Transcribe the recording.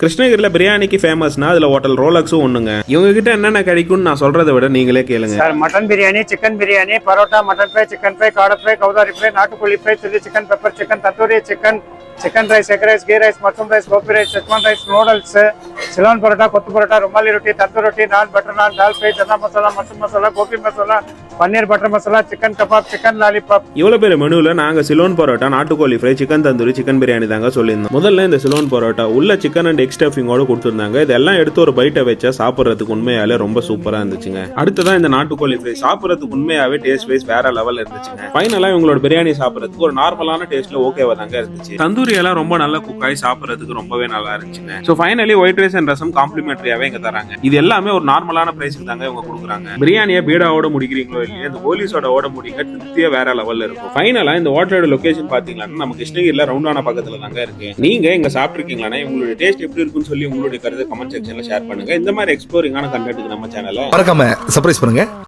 கிருஷ்ணகிரியில பிரியாணிக்கு ஃபேமஸ்னா அதுல ஹோட்டல் ரோலக்ஸும் ஒண்ணுங்க. இவங்க கிட்ட என்னென்ன கிடைக்கும்னு நான் சொல்றதை விட நீங்களே கேளுங்க. Sir mutton biryani, chicken biryani, parotta, mutton fry, chicken fry, காடை ஃப்ரை, கௌதாரி ஃப்ரை, நாட்டுக்கோழி fry, chilli chicken, pepper chicken, tandoori chicken, chicken rice, egg rice, ghee rice, mushroom rice, gobi rice, Schezwan rice, noodles, Ceylon parotta, kothu parotta, rumali roti, tandoor roti, naan, butter naan, dal fry, chana masala, mushroom masala, gobi masala, paneer butter masala, chicken kebab, chicken lollipop. இவ்வளவு பேர் மெனுல நாங்க சிலோன் பரோட்டா, நாட்டுக்கோழி fry, chicken tandoori, chicken biryani தாங்க சொல்லியிருந்தோம். முதல்ல இந்த சிலோன் பரோட்டா உள்ள சிக்கன் அண்ட் எக் ஸ்டஃபிங்கோட கொடுத்துருந்தாங்க. இதெல்லாம் எடுத்து ஒரு பைட்டை வச்சா சாப்பிட்றதுக்கு உண்மையாலே ரொம்ப சூப்பரா இருந்துச்சுங்க. அடுத்ததான் இந்த நாட்டுக்கோழி ஃப்ரை சாப்பிட்றதுக்கு உண்மையாவே டேஸ்ட் வைஸ் வேற லெவல் இருந்துச்சுங்க. ஃபைனலா இவங்களோட பிரியாணி சாப்பிட்றதுக்கு ஒரு நார்மலான டேஸ்ட்ல ஓகேவா தாங்க இருந்துச்சு. தந்தூரி எல்லாம் ரொம்ப நல்ல குக் ஆகி சாப்பிட்றதுக்கு ரொம்பவே நல்லா இருந்துச்சுங்க. So finally white rice and rasam காம்ப்ளிமெண்டரியாவே இங்க தராங்க. இது எல்லாமே ஒரு நார்மலான பிரைஸ்க்கு தாங்க இவங்க கொடுக்குறாங்க. பிரியாணியை பீடாவோட முடிக்கிறீங்களோ இல்லையா, இந்த போலீஸோட ஓட முடிங்க திருப்தியா வேற லெவல்ல இருக்கும். ஃபைனலா இந்த ஹோட்டலோட லொகேஷன் பாத்தீங்கன்னா நம்ம கிருஷ்ணகிரியில ரவுண்டான பக்கத்துல தாங்க இருக்கு. நீங்க இங்க சாப்பிட்டுருக்கீங்களா? உங்களுடைய டேஸ்ட் எப்படி இருக்குன்னு சொல்லி உங்களுடைய கருத்தை கமெண்ட் செக்ஷன்ல ஷேர் பண்ணுங்க. இந்த மாதிரி எக்ஸ்ப்ளோரிங்கான கண்டென்ட்க்கு நம்ம சேனலை மறக்காம சர்ப்ரைஸ் பண்ணுங்க.